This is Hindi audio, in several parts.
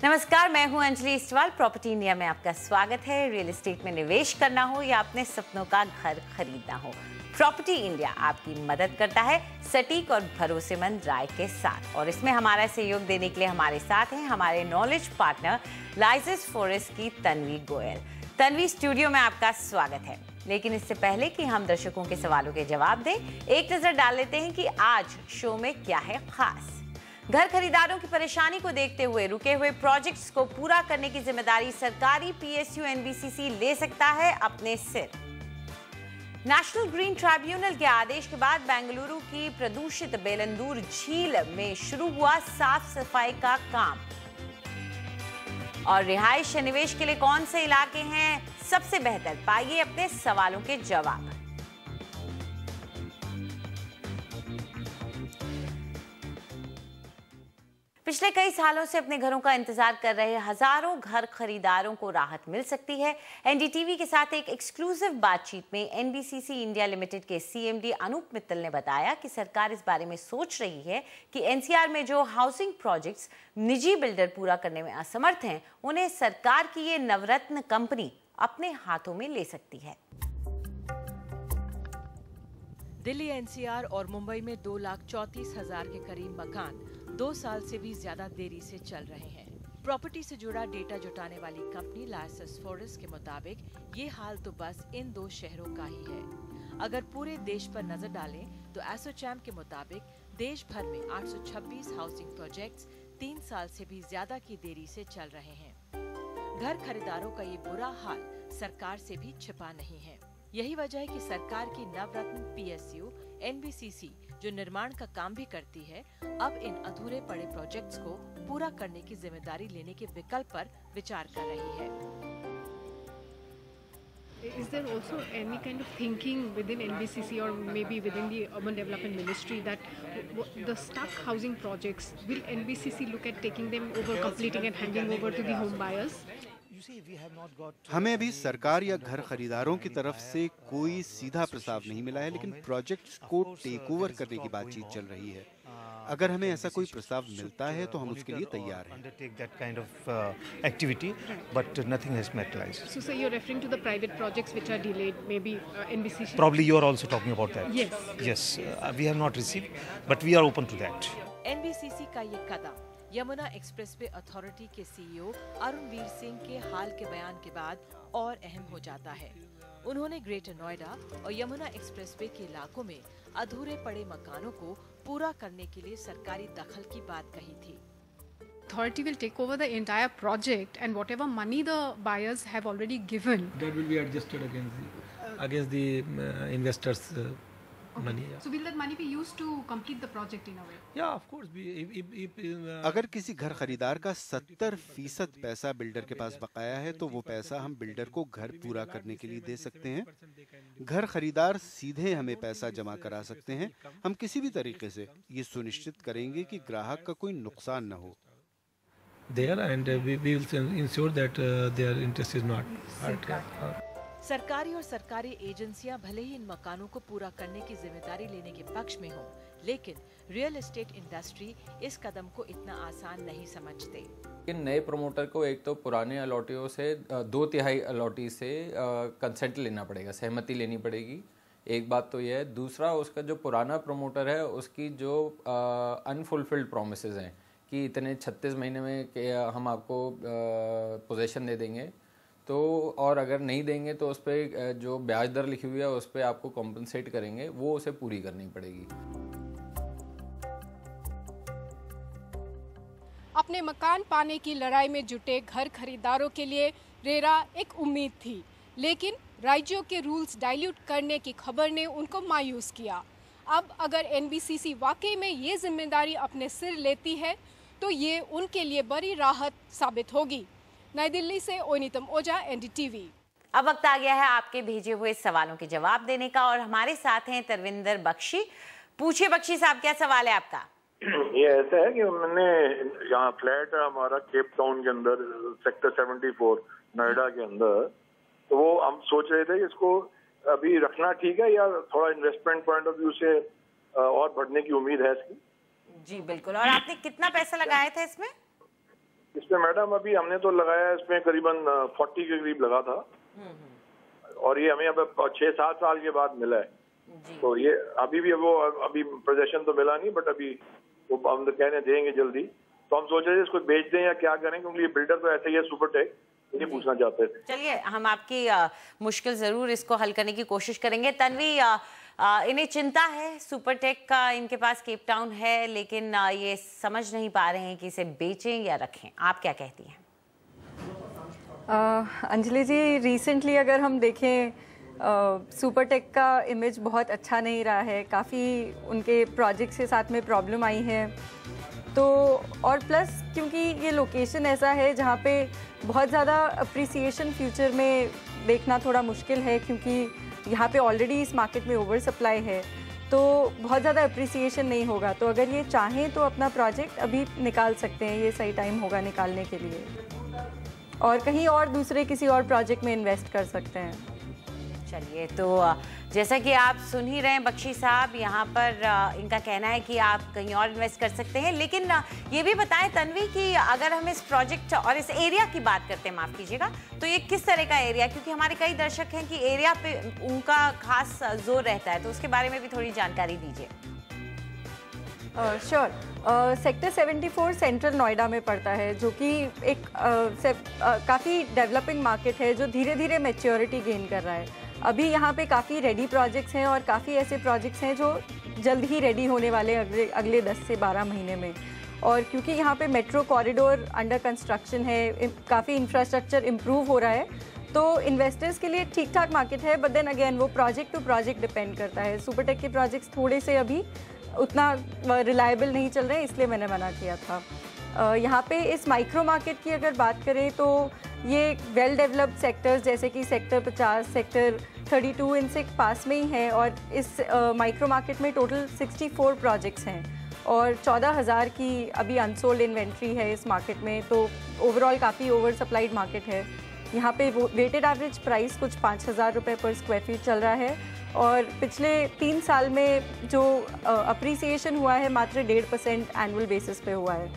नमस्कार, मैं हूं अंजलि इस्टवाल। प्रॉपर्टी इंडिया में आपका स्वागत है। रियल एस्टेट में निवेश करना हो या अपने सपनों का घर खरीदना हो, प्रॉपर्टी इंडिया आपकी मदद करता है सटीक और भरोसेमंद राय के साथ। और इसमें हमारा सहयोग देने के लिए हमारे साथ हैं हमारे नॉलेज पार्टनर लाइसेस फॉरेस्ट की तन्वी गोयल। तन्वी, स्टूडियो में आपका स्वागत है। लेकिन इससे पहले कि हम दर्शकों के सवालों के जवाब दें, एक नजर डाल लेते हैं कि आज शो में क्या है खास। घर खरीदारों की परेशानी को देखते हुए रुके हुए प्रोजेक्ट्स को पूरा करने की जिम्मेदारी सरकारी पीएसयू एनबीसीसी ले सकता है अपने सिर। नेशनल ग्रीन ट्राइब्यूनल के आदेश के बाद बेंगलुरु की प्रदूषित बेलंदूर झील में शुरू हुआ साफ सफाई का काम। और रिहाइश निवेश के लिए कौन से इलाके हैं सबसे बेहतर, पाइए अपने सवालों के जवाब। पिछले कई सालों से अपने घरों का इंतजार कर रहे हजारों घर खरीदारों को राहत मिल सकती है। एनडीटीवी के साथ एक एक्सक्लूसिव बातचीत में एनबीसीसी इंडिया लिमिटेड के सीएमडी अनूप मित्तल ने बताया कि सरकार इस बारे में सोच रही है कि एनसीआर में जो हाउसिंग प्रोजेक्ट्स निजी बिल्डर पूरा करने में असमर्थ हैं, उन्हें सरकार की ये नवरत्न कंपनी अपने हाथों में ले सकती है। दिल्ली एनसीआर और मुंबई में 2,34,000 के करीब मकान 2 साल से भी ज्यादा देरी से चल रहे हैं। प्रॉपर्टी से जुड़ा डेटा जुटाने वाली कंपनी लाइसेस फॉरेस्ट के मुताबिक ये हाल तो बस इन 2 शहरों का ही है। अगर पूरे देश पर नजर डालें तो एसोचैम के मुताबिक देश भर में 826 हाउसिंग प्रोजेक्ट्स 3 साल से भी ज्यादा की देरी से चल रहे हैं। घर खरीदारों का ये बुरा हाल सरकार से भी छिपा नहीं है। यही वजह है कि सरकार की नवरत्न पीएसयू एनबीसीसी, जो निर्माण का काम भी करती है, अब इन अधूरे पड़े प्रोजेक्ट्स को पूरा करने की जिम्मेदारी लेने के विकल्प पर विचार कर रही है। Is there also any kind of thinking within NBCC or maybe within the Urban Development Ministry that the stuck housing projects, will NBCC look at taking them over, completing and handing over to the home buyers? हमें अभी सरकार या घर खरीदारों की तरफ से कोई सीधा प्रस्ताव नहीं मिला है, लेकिन प्रोजेक्ट्स को टेक ओवर करने की बातचीत चल रही है। अगर हमें ऐसा कोई प्रस्ताव मिलता है तो हम उसके लिए तैयार हैं। So sir, you're referring to the private projects which are delayed, maybe NBCC? Probably you are also talking about that. Yes. Yes, we have not received, but we are open to that. NBCC का ये कदम यमुना एक्सप्रेसवे अथॉरिटी के सीईओ अरुण वीर सिंह के हाल के बयान के बाद और अहम हो जाता है। उन्होंने ग्रेटर नोएडा और यमुना एक्सप्रेसवे के इलाकों में अधूरे पड़े मकानों को पूरा करने के लिए सरकारी दखल की बात कही थी। Authority will take over the entire project and whatever money the buyers have already given. That will be adjusted against the investors' money. Yeah. So will that money be used to complete the project in a way? Yeah, of course. अगर किसी घर खरीदार का 70% पैसा बिल्डर के पास बकाया है तो वो पैसा हम बिल्डर को घर पूरा करने के लिए दे सकते हैं। घर खरीदार सीधे हमें पैसा जमा करा सकते हैं। हम किसी भी तरीके से ये सुनिश्चित करेंगे कि ग्राहक का कोई नुकसान न हो। There and we will ensure that their interest is not hurt. सरकारी और सरकारी एजेंसियां भले ही इन मकानों को पूरा करने की जिम्मेदारी लेने के पक्ष में हों, लेकिन रियल एस्टेट इंडस्ट्री इस कदम को इतना आसान नहीं समझते। नए प्रमोटर को एक तो पुराने अलॉटियों से 2/3 अलॉटी से कंसेंट लेना पड़ेगा, सहमति लेनी पड़ेगी। एक बात तो यह है। दूसरा, उसका जो पुराना प्रमोटर है उसकी जो अनफुलफिल्ड प्रोमिसेस हैं कि इतने 36 महीने में हम आपको पोजेशन दे देंगे, तो और अगर नहीं देंगे तो उस पर जो ब्याज दर लिखी हुई है उस पर आपको कॉम्पनसेट करेंगे, वो उसे पूरी करनी पड़ेगी। अपने मकान पाने की लड़ाई में जुटे घर खरीदारों के लिए रेरा एक उम्मीद थी, लेकिन राज्यों के रूल्स डाइल्यूट करने की खबर ने उनको मायूस किया। अब अगर एनबीसीसी वाकई में ये जिम्मेदारी अपने सिर लेती है तो ये उनके लिए बड़ी राहत साबित होगी। नई दिल्ली से ओनितम ओझा, एनडीटीवी। अब वक्त आ गया है आपके भेजे हुए सवालों के जवाब देने का और हमारे साथ हैं तरविंदर बख्शी। पूछिए बख्शी साहब, क्या सवाल है आपका? ये ऐसा है कि मैंने यहाँ फ्लैट है हमारा केप टाउन के अंदर, सेक्टर 74 नोएडा के अंदर, तो वो हम सोच रहे थे कि इसको अभी रखना ठीक है या थोड़ा इन्वेस्टमेंट पॉइंट ऑफ व्यू से और बढ़ने की उम्मीद है इसकी। जी बिल्कुल। और आपने कितना पैसा लगाया था इसमें? इसमें मैडम अभी हमने तो लगाया, इसमें करीबन 40 के करीब लगा था, और ये हमें अब 6-7 साल के बाद मिला है। तो ये अभी भी वो अभी पोजेशन तो मिला नहीं, बट अभी वो हम तो कहने देंगे जल्दी। तो हम सोच रहे थे इसको बेच दें या क्या करें, क्योंकि ये बिल्डर तो ऐसे ही है सुपरटेक, ये पूछना चाहते थे। चलिए हम आपकी मुश्किल जरूर इसको हल करने की कोशिश करेंगे। तन्वी, इन्हें चिंता है, सुपरटेक का इनके पास केप टाउन है, लेकिन ये समझ नहीं पा रहे हैं कि इसे बेचें या रखें। आप क्या कहती हैं? अंजलि जी, रिसेंटली अगर हम देखें सुपरटेक का इमेज बहुत अच्छा नहीं रहा है, काफ़ी उनके प्रोजेक्ट्स के साथ में प्रॉब्लम आई है। तो और प्लस क्योंकि ये लोकेशन ऐसा है जहाँ पे बहुत ज़्यादा अप्रिसिएशन फ्यूचर में देखना थोड़ा मुश्किल है, क्योंकि यहाँ पे ऑलरेडी इस मार्केट में ओवर सप्लाई है, तो बहुत ज़्यादा अप्रिसिएशन नहीं होगा। तो अगर ये चाहें तो अपना प्रोजेक्ट अभी निकाल सकते हैं, ये सही टाइम होगा निकालने के लिए, और कहीं और दूसरे किसी और प्रोजेक्ट में इन्वेस्ट कर सकते हैं। चलिए, तो जैसा कि आप सुन ही रहे हैं बख्शी साहब, यहाँ पर इनका कहना है कि आप कहीं और इन्वेस्ट कर सकते हैं। लेकिन ये भी बताएं तन्वी कि अगर हम इस प्रोजेक्ट और इस एरिया की बात करते हैं, माफ़ कीजिएगा, तो ये किस तरह का एरिया, क्योंकि हमारे कई दर्शक हैं कि एरिया पे उनका खास जोर रहता है, तो उसके बारे में भी थोड़ी जानकारी दीजिए। श्योर। सेक्टर 74 सेंट्रल नोएडा में पड़ता है, जो कि एक काफ़ी डेवलपिंग मार्केट है जो धीरे धीरे मैच्योरिटी गेन कर रहा है। अभी यहाँ पे काफ़ी रेडी प्रोजेक्ट्स हैं और काफ़ी ऐसे प्रोजेक्ट्स हैं जो जल्द ही रेडी होने वाले अगले 10 से 12 महीने में। और क्योंकि यहाँ पे मेट्रो कॉरिडोर अंडर कंस्ट्रक्शन है, काफ़ी इंफ्रास्ट्रक्चर इम्प्रूव हो रहा है, तो इन्वेस्टर्स के लिए ठीक ठाक मार्केट है। बट देन अगेन वो प्रोजेक्ट टू प्रोजेक्ट डिपेंड करता है। सुपरटेक के प्रोजेक्ट्स थोड़े से अभी उतना रिलायबल नहीं चल रहे हैं, इसलिए मैंने मना किया था। यहाँ पे इस माइक्रो मार्केट की अगर बात करें तो ये वेल डेवलप्ड सेक्टर्स जैसे कि सेक्टर 50, सेक्टर 32 इनसे पास में ही हैं, और इस माइक्रो मार्केट में टोटल 64 प्रोजेक्ट्स हैं और 14,000 की अभी अनसोल्ड इन्वेंट्री है इस मार्केट में। तो ओवरऑल काफ़ी ओवर सप्लाइड मार्केट है। यहाँ पे वेटेड एवरेज प्राइस कुछ 5,000 रुपये पर स्क्वायर फीट चल रहा है, और पिछले 3 साल में जो अप्रिसिएशन हुआ है मात्र 1.5% एनुअल बेसिस पे हुआ है,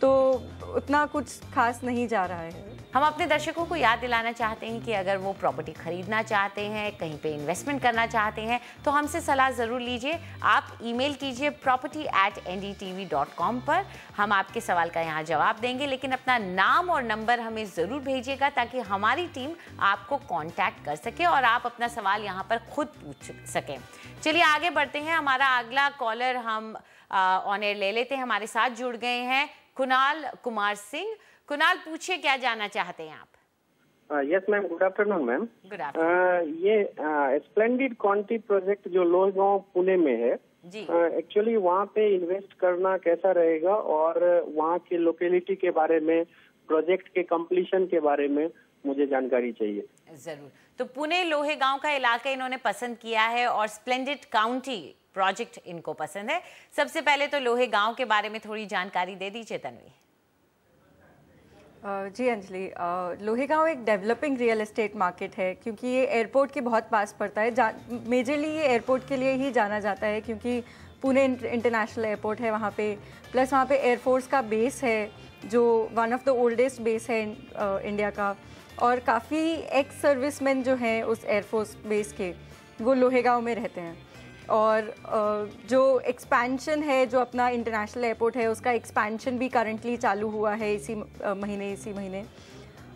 तो उतना कुछ खास नहीं जा रहा है। हम अपने दर्शकों को याद दिलाना चाहते हैं कि अगर वो प्रॉपर्टी खरीदना चाहते हैं, कहीं पे इन्वेस्टमेंट करना चाहते हैं, तो हमसे सलाह ज़रूर लीजिए। आप ईमेल कीजिए property@ndtv.com पर। हम आपके सवाल का यहाँ जवाब देंगे, लेकिन अपना नाम और नंबर हमें ज़रूर भेजिएगा ताकि हमारी टीम आपको कांटेक्ट कर सके और आप अपना सवाल यहाँ पर खुद पूछ सकें। चलिए आगे बढ़ते हैं। हमारा अगला कॉलर हम ऑन एयर ले लेते हैं। हमारे साथ जुड़ गए हैं कुणाल कुमार सिंह। कुणाल, पूछिए क्या जानना चाहते हैं आप? Yes ma'am, good afternoon ma'am. Good afternoon. ये स्प्लेंडिड काउंटी प्रोजेक्ट जो लोहगांव पुणे में है, एक्चुअली वहाँ पे इन्वेस्ट करना कैसा रहेगा, और वहाँ की लोकेलिटी के बारे में, प्रोजेक्ट के कंप्लीशन के बारे में मुझे जानकारी चाहिए। जरूर। तो पुणे लोहेगांव का इलाका इन्होंने पसंद किया है और स्प्लेंडिड काउंटी प्रोजेक्ट इनको पसंद है। सबसे पहले तो लोहेगांव के बारे में थोड़ी जानकारी दे दीजिए तन्वी। जी अंजलि, लोहेगांव एक डेवलपिंग रियल एस्टेट मार्केट है, क्योंकि ये एयरपोर्ट के बहुत पास पड़ता है। मेजरली ये एयरपोर्ट के लिए ही जाना जाता है, क्योंकि पुणे इंटरनेशनल एयरपोर्ट है वहाँ पे, प्लस वहाँ पे एयरफोर्स का बेस है जो one of the oldest base है इंडिया का, और काफ़ी एक्स सर्विसमैन जो हैं उस एयरफोर्स बेस के, वो लोहेगांव में रहते हैं। और जो एक्सपेंशन है, जो अपना इंटरनेशनल एयरपोर्ट है, उसका एक्सपेंशन भी करंटली चालू हुआ है इसी महीने,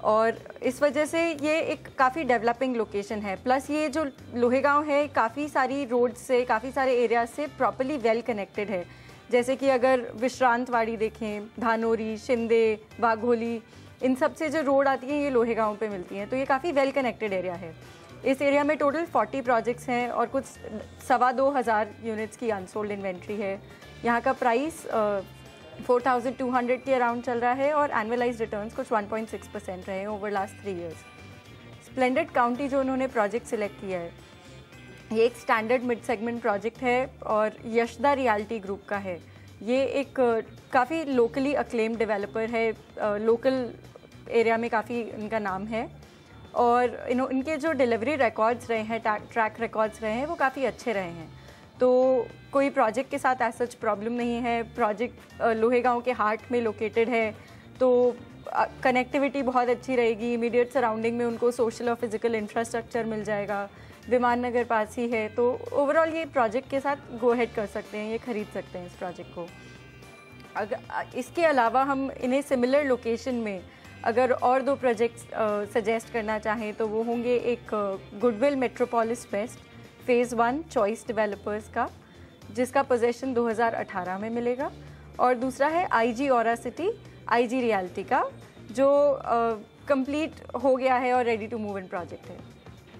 और इस वजह से ये एक काफ़ी डेवलपिंग लोकेशन है। प्लस ये जो लोहेगांव है काफ़ी सारी रोड से, काफ़ी सारे एरियाज से प्रॉपर्ली वेल कनेक्टेड है। जैसे कि अगर विश्रांतवाड़ी देखें, धानोरी, शिंदे, वाघोली, इन सब से जो रोड आती है ये लोहेगांव पे मिलती हैं। तो ये काफ़ी वेल कनेक्टेड एरिया है। इस एरिया में टोटल 40 प्रोजेक्ट्स हैं और कुछ 2,200 यूनिट्स की अनसोल्ड इन्वेंट्री है। यहाँ का प्राइस 4,200 के अराउंड चल रहा है, और एनुअलाइज्ड रिटर्न्स कुछ 1.6% रहे हैं over last 3 years. Splendid county जो उन्होंने प्रोजेक्ट सिलेक्ट किया है, ये एक स्टैंडर्ड मिड सेगमेंट प्रोजेक्ट है और यशदा रियल्टी ग्रुप का है। ये एक काफ़ी लोकली अक्लेम्ड डेवलपर है, लोकल एरिया में काफ़ी इनका नाम है, और इनके जो डिलीवरी रिकॉर्ड्स रहे हैं, ट्रैक रिकॉर्ड्स रहे हैं, वो काफ़ी अच्छे रहे हैं। तो कोई प्रोजेक्ट के साथ ऐसा प्रॉब्लम नहीं है। प्रोजेक्ट लोहेगांव के हार्ट में लोकेटेड है, तो कनेक्टिविटी बहुत अच्छी रहेगी, इमीडिएट सराउंडिंग में उनको सोशल और फिजिकल इंफ्रास्ट्रक्चर मिल जाएगा, विमान नगर पास ही है, तो ओवरऑल ये प्रोजेक्ट के साथ गो हेड कर सकते हैं, ये खरीद सकते हैं इस प्रोजेक्ट को। अगर इसके अलावा हम इन्हें सिमिलर लोकेशन में अगर और 2 प्रोजेक्ट्स सजेस्ट करना चाहें तो वो होंगे एक goodwill metropolis west phase 1 choice developers का, जिसका पोजेशन 2018 में मिलेगा, और दूसरा है IG aura city IG realty का, जो कंप्लीट हो गया है और ready to move in project है।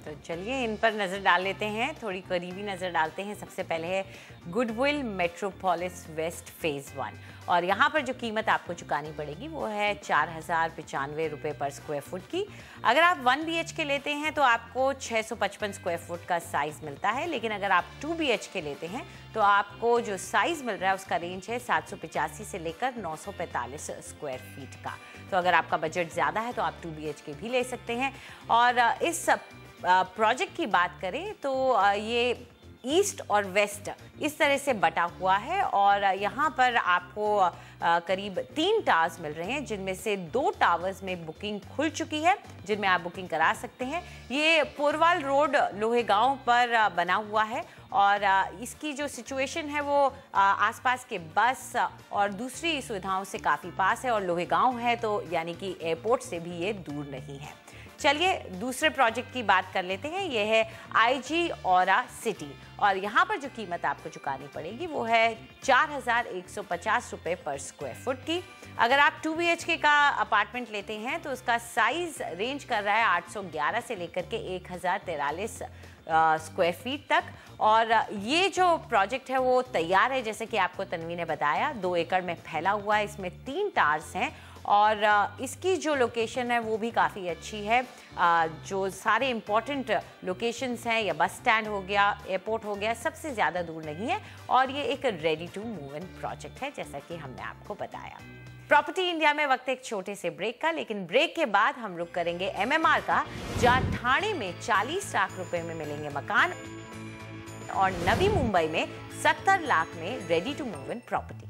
तो चलिए इन पर नज़र डाल लेते हैं, थोड़ी करीबी नज़र डालते हैं। सबसे पहले है गुडविल मेट्रोपोलिस वेस्ट फेज़ 1, और यहाँ पर जो कीमत आपको चुकानी पड़ेगी वो है 4095 रुपये पर स्क्वायर फुट की। अगर आप 1 BHK लेते हैं तो आपको 655 स्क्वायर फुट का साइज़ मिलता है, लेकिन अगर आप 2 BHK लेते हैं तो आपको जो साइज़ मिल रहा है उसका रेंज है 785 से लेकर 945 स्क्वायर फीट का। तो अगर आपका बजट ज़्यादा है तो आप 2 BHK भी ले सकते हैं। और इस प्रोजेक्ट की बात करें तो ये ईस्ट और वेस्ट इस तरह से बटा हुआ है, और यहाँ पर आपको करीब 3 टावर्स मिल रहे हैं, जिनमें से 2 टावर्स में बुकिंग खुल चुकी है, जिनमें आप बुकिंग करा सकते हैं। ये पोरवाल रोड लोहेगांव पर बना हुआ है, और इसकी जो सिचुएशन है वो आसपास के बस और दूसरी सुविधाओं से काफ़ी पास है, और लोहेगांव है तो यानी कि एयरपोर्ट से भी ये दूर नहीं है। चलिए दूसरे प्रोजेक्ट की बात कर लेते हैं। ये है आईजी ऑरा सिटी, और यहाँ पर जो कीमत आपको चुकानी पड़ेगी वो है 4150 रुपये पर स्क्वायर फुट की। अगर आप 2 BHK का अपार्टमेंट लेते हैं तो उसका साइज रेंज कर रहा है 811 से लेकर के 1043 स्क्वायर फीट तक, और ये जो प्रोजेक्ट है वो तैयार है, जैसे कि आपको तन्वी ने बताया, 2 एकड़ में फैला हुआ है। इसमें 3 टावर्स हैं, और इसकी जो लोकेशन है वो भी काफ़ी अच्छी है। जो सारे इम्पॉर्टेंट लोकेशंस हैं, या बस स्टैंड हो गया, एयरपोर्ट हो गया, सबसे ज़्यादा दूर नहीं है, और ये एक ready to move in project है, जैसा कि हमने आपको बताया। प्रॉपर्टी इंडिया में वक्त एक छोटे से ब्रेक का, लेकिन ब्रेक के बाद हम रुक करेंगे MMR का, जहाँ ठाणे में 40 लाख रुपए में मिलेंगे मकान, और नवी मुंबई में 70 लाख में ready to move in property.